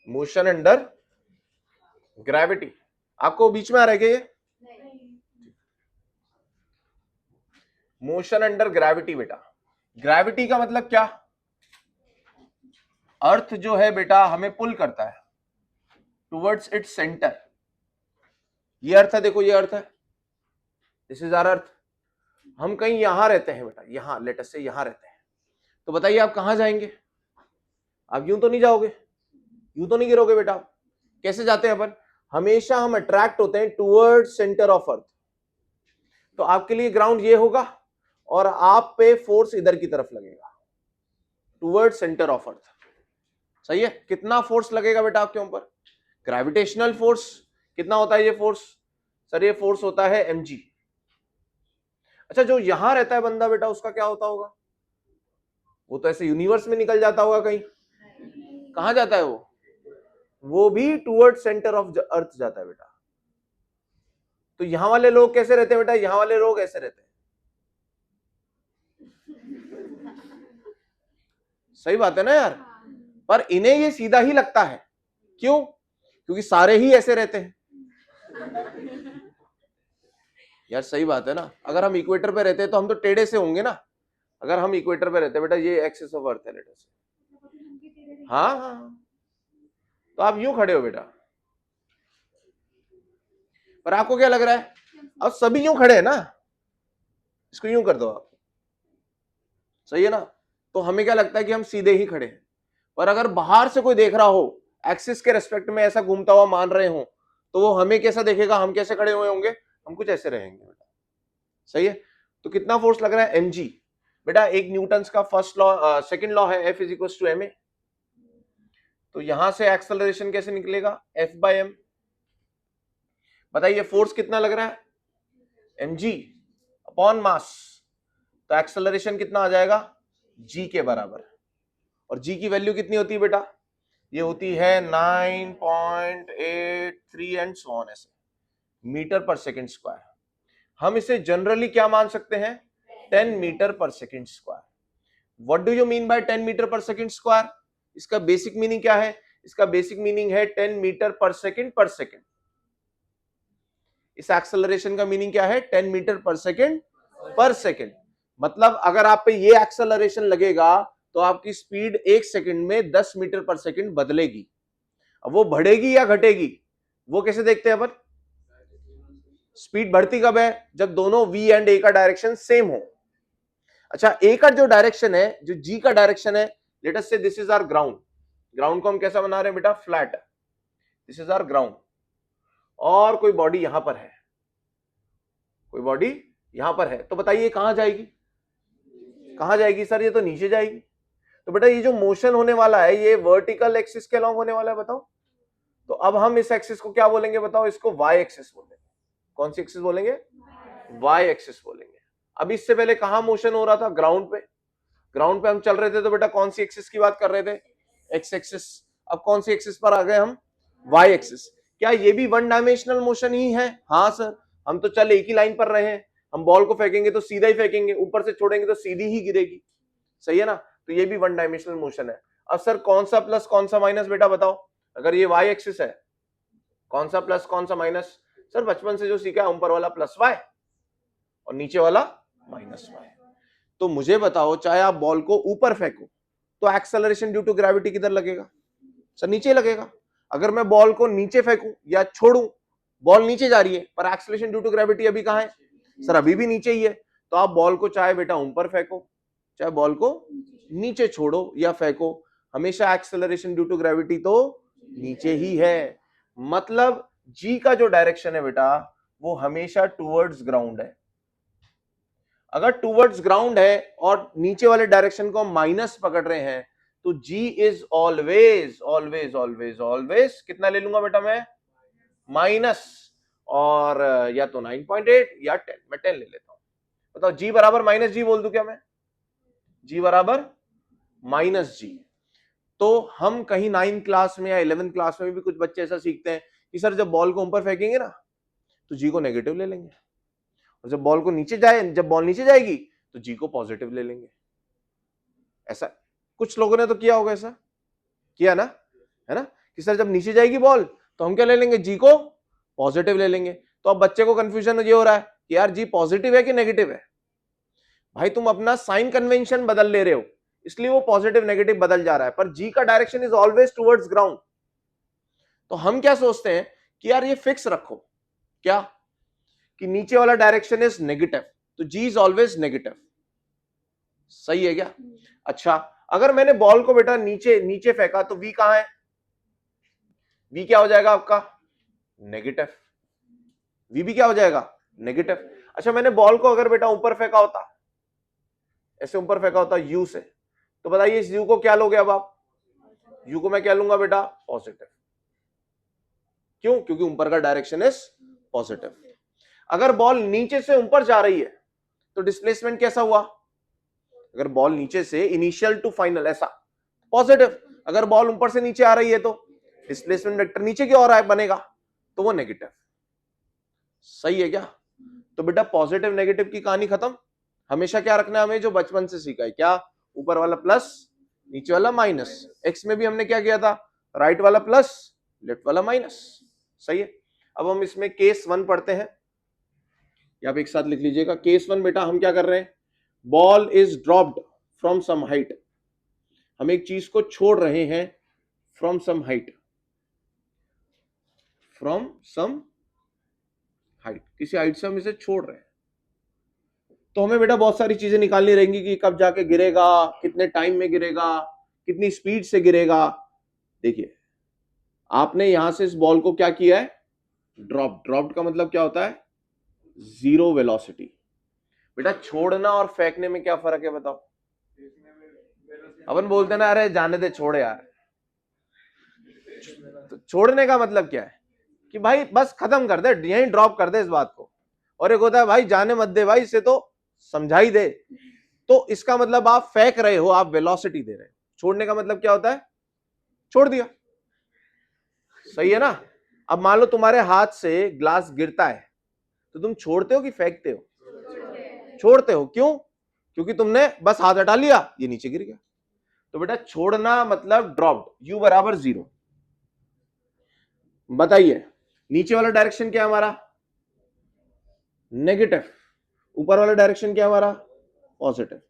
Motion under gravity. आपको बीच में आ रहा है क्या ये? मोशन अंडर ग्रेविटी बेटा, ग्रेविटी का मतलब क्या? अर्थ जो है बेटा हमें पुल करता है टुवर्ड्स इट्स सेंटर। ये अर्थ है, देखो ये अर्थ है, दिस इज आवर अर्थ। हम कहीं यहां रहते हैं बेटा, यहां लेट अस से यहां रहते हैं, तो बताइए आप कहां जाएंगे? आप यूं तो नहीं जाओगे, यूं तो नहीं गिरोगे बेटा। कैसे जाते हैं अपन? हमेशा हम अट्रैक्ट होते हैं टुवर्ड सेंटर ऑफ अर्थ। तो आपके लिए ग्राउंड ये होगा और आप पे फोर्स इधर की तरफ लगेगा टुवर्ड सेंटर ऑफ अर्थ। सही है? कितना फोर्स लगेगा बेटा आपके ऊपर? ग्रेविटेशनल फोर्स कितना होता है ये फोर्स? सर ये फोर्स होता है mg। अच्छा, जो यहां रहता है बंदा बेटा उसका क्या होता होगा? वो तो ऐसे यूनिवर्स में निकल जाता होगा कहीं। कहां जाता है वो भी टुवर्ड सेंटर ऑफ अर्थ जाता है बेटा। तो यहां वाले लोग कैसे रहते हैं बेटा? यहां वाले लोग ऐसे रहते हैं। सही बात है ना यार? पर इन्हें ये सीधा ही लगता है। क्यों? क्योंकि सारे ही ऐसे रहते हैं यार। सही बात है ना? अगर हम इक्वेटर पे रहते हैं तो हम तो टेढ़े से होंगे ना। अगर हम इक्वेटर पे रहते हैं बेटा, ये एक्सिस ऑफ अर्थ है लेट अस से। हाँ हाँ, तो आप यूं खड़े हो बेटा, पर आपको क्या लग रहा है? अब सभी यूं खड़े हैं ना, इसको यूं कर दो आप। सही है ना? तो हमें क्या लगता है कि हम सीधे ही खड़े हैं। पर अगर बाहर से कोई देख रहा हो, एक्सिस के रेस्पेक्ट में ऐसा घूमता हुआ मान रहे हो, तो वो हमें कैसा देखेगा? हम कैसे खड़े हुए होंगे? हम कुछ ऐसे रहेंगे बेटा। सही है? तो कितना फोर्स लग रहा है? mg। बेटा एक न्यूटन का फर्स्ट लॉ, सेकंड लॉ है F = ma। तो यहां से एक्सेलरेशन कैसे निकलेगा? F/m। बताइए फोर्स कितना लग रहा है? mg upon mass. तो एक्सेलरेशन कितना आ जाएगा? g के बराबर। और g की वैल्यू कितनी होती है बेटा? ये होती है 9.83 एंड सो ऑन ऐसे मीटर पर सेकंड स्क्वायर। हम इसे जनरली क्या मान सकते हैं? 10 metre per second square. What do you mean by 10 metre per second square? इसका बेसिक मीनिंग क्या है? इसका बेसिक मीनिंग है 10 मीटर पर सेकंड पर सेकंड। इस एक्सेलरेशन का मीनिंग क्या है? 10 मीटर पर सेकंड पर सेकंड। मतलब अगर आप पे ये एक्सेलरेशन लगेगा तो आपकी स्पीड एक सेकंड में 10 मीटर पर सेकंड बदलेगी। अब वो बढ़ेगी या घटेगी, वो कैसे देखते हैं अपन? स्पीड बढ़ती कब है? जब दोनों v एंड a का डायरेक्शन सेम हो। अच्छा, a का जो डायरेक्शन है, जो g का डायरेक्शन है, let us see this is our ground. Ground को हम कैसा बना रहे हैं बेटा? Flat. This is our ground. और कोई बॉडी यहां पर है, कोई बॉडी यहां पर है, तो बताइए कहां जाएगी? कहां जाएगी सर? ये तो नीचे जाएगी। तो बेटा ये जो मोशन होने वाला है ये वर्टिकल एक्सिस के अलॉन्ग होने वाला है। बताओ, तो अब हम इस एक्सिस को क्या बोलेंगे? बताओ, इसको वाई एक्सिस बोलेंगे। कौन सी एक्सिस बोलेंगे? वाई एक्सिस बोलेंगे। अब इससे पहले कहां मोशन हो रहा था? ग्राउंड पे। ग्राउंड पे हम चल रहे थे तो बेटा कौन सी एक्सिस की बात कर रहे थे? X axis. अब कौन सी एक्सिस पर आ गए हम? Y axis. क्या ये भी वन डायमेंशनल मोशन ही है? हाँ सर, हम तो चल एक ही लाइन पर रहे हैं। हम बॉल को फेंकेंगे तो सीधा ही फेंकेंगे, ऊपर से छोड़ेंगे तो सीधी ही गिरेगी। सही है ना? तो ये भी वन डायमेंशनल मोशन है। अब सर कौन सा प्लस कौन सा माइनस बेटा बताओ? अगर ये वाई एक्सिस है, कौन सा प्लस कौन सा माइनस? सर बचपन से जो सीखा है, ऊपर वाला प्लस वाई और नीचे वाला माइनस वाई। तो मुझे बताओ, चाहे आप बॉल को ऊपर फेंको तो एक्सेलरेशन ड्यू टू ग्रेविटी किधर लगेगा? सर नीचे लगेगा। अगर मैं बॉल को नीचे फेंकूं या छोड़ूं, बॉल नीचे जा रही है पर एक्सेलरेशन ड्यू टू ग्रेविटी अभी कहां है? सर अभी भी नीचे ही है। तो आप बॉल को चाहे बेटा ऊपर फेंको, चाहे बॉल को नीचे छोड़ो या फेंको, हमेशा एक्सेलरेशन ड्यू टू ग्रेविटी तो नीचे ही है। मतलब जी का जो डायरेक्शन है बेटा वो हमेशा टुवर्ड्स ग्राउंड है। अगर टुवर्ड्स ग्राउंड है और नीचे वाले डायरेक्शन को हम माइनस पकड़ रहे हैं तो g is always always always always कितना ले लूंगा बेटा मैं? माइनस। और या तो 9.8 या 10, मैं 10 ले लेता हूं। बताओ g बराबर माइनस जी बोल दूं क्या मैं? g बराबर माइनस जी। तो हम कहीं 9 क्लास में या 11 क्लास में भी कुछ बच्चे ऐसा सीखते हैं कि सर जब बॉल को ऊपर फेंकेंगे ना तो जी को नेगेटिव ले लेंगे, और जब बॉल को नीचे जाए, जब बॉल नीचे जाएगी तो जी को पॉजिटिव ले लेंगे। ऐसा कुछ लोगों ने तो किया होगा, ऐसा किया ना, है ना? कि सर जब नीचे जाएगी बॉल तो हम क्या ले लेंगे, जी को पॉजिटिव ले लेंगे। तो अब बच्चे को कंफ्यूजन ये हो रहा है कि यार जी पॉजिटिव है कि नेगेटिव है। भाई तुम अपना साइन कन्वेंशन बदल ले रहे हो, इसलिए वो पॉजिटिव नेगेटिव बदल जा रहा है, पर जी का direction is always towards ground. तो हम क्या सोचते हैं कि यार ये फिक्स रखो, क्या कि नीचे वाला डायरेक्शन इज नेगेटिव, तो जी इज ऑलवेज नेगेटिव। सही है क्या? अच्छा, अगर मैंने बॉल को बेटा नीचे नीचे फेंका तो वी कहां है, वी क्या हो जाएगा आपका, नेगेटिव। वी भी क्या हो जाएगा, नेगेटिव। अच्छा, मैंने बॉल को अगर बेटा ऊपर फेंका होता, ऐसे ऊपर फेंका होता यू से, तो बताइए इस यू को क्या लोगे अब आप, यू को मैं क्या लूंगा बेटा, पॉजिटिव। क्यों? क्योंकि ऊपर का डायरेक्शन इज पॉजिटिव। अगर बॉल नीचे से ऊपर जा रही है तो डिस्प्लेसमेंट कैसा हुआ, अगर बॉल नीचे से इनिशियल टू फाइनल ऐसा पॉजिटिव, अगर बॉल ऊपर से नीचे आ रही है तो डिस्प्लेसमेंट वेक्टर नीचे की ओर बनेगा, तो वो नेगेटिव। सही है क्या? तो बेटा पॉजिटिव नेगेटिव की कहानी खत्म। हमेशा क्या रखना है हमें, जो बचपन से सीखा है, क्या, ऊपर वाला प्लस नीचे वाला माइनस। एक्स में भी हमने क्या किया था, राइट वाला प्लस लेफ्ट वाला माइनस। सही है। अब हम इसमें केस 1 पढ़ते हैं, या आप एक साथ लिख लीजिएगा। केस 1 बेटा हम क्या कर रहे हैं, ball is dropped from some height, हम एक चीज को छोड़ रहे हैं from some height, from some height, किसी हाइट से हम इसे छोड़ रहे हैं। तो हमें बेटा बहुत सारी चीजें निकालनी रहेंगी कि कब जाके गिरेगा, कितने टाइम में गिरेगा, कितनी स्पीड से गिरेगा। देखिए आपने यहां से इस बॉल को क्या किया है, ड्रॉप्ड का मतलब क्या होता है, जीरो वेलोसिटी। बेटा छोड़ना और फेंकने में क्या फर्क है बताओ। अपन बोलते ना अरे जाने दे छोड़ यार, तो छोड़ने का मतलब क्या है कि भाई बस खत्म कर दे, यहीं ड्रॉप कर दे इस बात को। और एक होता है भाई जाने मत दे भाई, इसे तो समझाई दे। तो इसका मतलब आप फेंक रहे हो, आप वेलोसिटी दे रहे हो। छोड़ने का मतलब क्या होता है, छोड़ दिया। सही है ना? अब मान लो तुम्हारे हाथ से ग्लास गिरता है, तो तुम छोड़ते हो कि फेंकते हो, छोड़ते हो। क्यों? क्योंकि तुमने बस हाथ हटा लिया, ये नीचे गिर गया। तो बेटा छोड़ना मतलब ड्रॉप्ड, यू बराबर 0। बताइए नीचे वाला डायरेक्शन क्या है हमारा, नेगेटिव, ऊपर वाला डायरेक्शन क्या है हमारा, पॉजिटिव।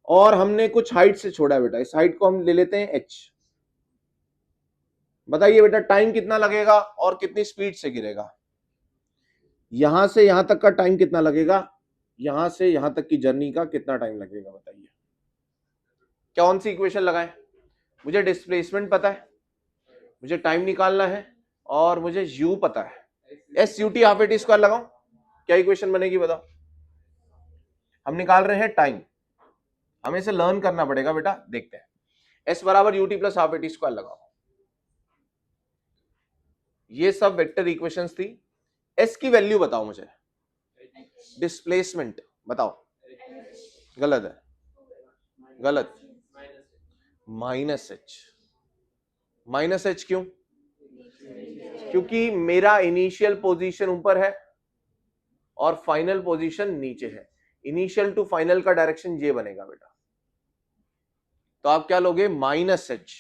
और हमने कुछ हाइट से छोड़ा है बेटा, इस हाइट को हम ले लेते हैं h। बताइए बेटा टाइम कितना लगेगा और कितनी स्पीड से गिरेगा, यहां से यहां तक का टाइम कितना लगेगा, यहां से यहां तक की जर्नी का कितना टाइम लगेगा, बताइए कौन सी इक्वेशन लगाएं। मुझे डिस्प्लेसमेंट पता है, मुझे टाइम निकालना है, और मुझे u पता है, S U T half A T square लगाऊं, क्या इक्वेशन बनेगी बताओ। हम निकाल रहे हैं टाइम, हमें इसे लर्न करना पड़ेगा बेटा, देखते हैं। एस बराबर U T plus half A T square लगाओ। ये सब वेक्टर इक्वेशंस थी। एस की वैल्यू बताओ मुझे, डिस्प्लेसमेंट बताओ। गलत है, गलत, माइनस एच। माइनस एच क्यों? क्योंकि मेरा इनिशियल पोजीशन ऊपर है और फाइनल पोजीशन नीचे है। इनिशियल टू फाइनल का डायरेक्शन ये बनेगा बेटा, तो आप क्या लोगे, माइनस एच।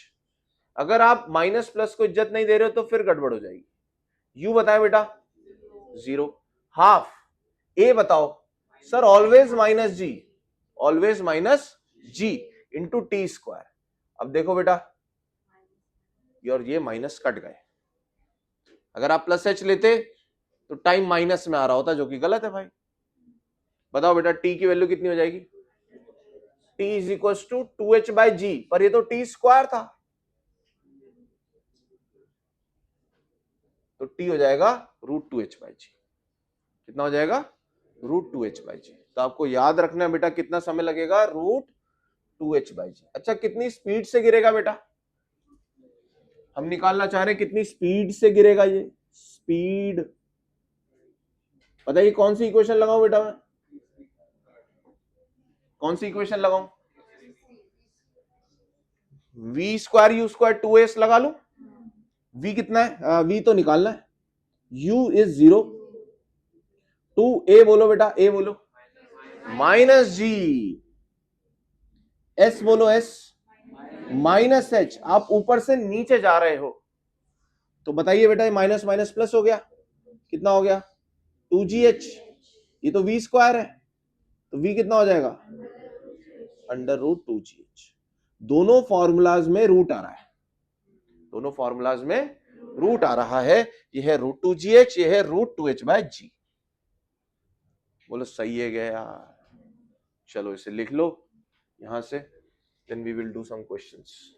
अगर आप माइनस प्लस को इज्जत नहीं दे रहे हो तो फिर गड़बड़ हो जाएगी। यू बताए बेटा 0, हाफ ए बताओ सर, ऑलवेज माइनस जी, ऑलवेज माइनस जी इंटू टी स्क्वायर। अब देखो बेटा और ये माइनस कट गए, अगर आप प्लस एच लेते तो टाइम माइनस में आ रहा होता, जो कि गलत है भाई। बताओ बेटा टी की वैल्यू कितनी हो जाएगी, t is equal to 2h by g, पर ये तो टी स्क्वायर था, तो टी हो जाएगा √2h बाई जी। कितना हो जाएगा, √2h बाई जी। तो आपको याद रखना है बेटा कितना समय लगेगा, √2h बाई जी। अच्छा कितनी स्पीड से गिरेगा बेटा, हम निकालना चाह रहे हैं कितनी स्पीड से गिरेगा ये, स्पीड। बताइए कौन सी इक्वेशन लगाऊं बेटा मैं, कौन सी इक्वेशन लगाऊं, v square you square 2s लगा लूं। v कितना है, v तो निकालना है, u इज 0, 2a बोलो बेटा, a बोलो, माइनस जी, s बोलो s, माइनस h। आप ऊपर से नीचे जा रहे हो, तो बताइए बेटा, ये माइनस माइनस प्लस हो गया, कितना हो गया 2gh, ये तो v स्क्वायर है, तो v कितना हो जाएगा √2gh। दोनों फॉर्मूलाज में रूट आ रहा है, दोनों फॉर्मूलाज में रूट आ रहा है, ये है √2gh, ये है √2h/g। बोलो सही है गया यार, चलो इसे लिख लो यहां से, then we will do some questions.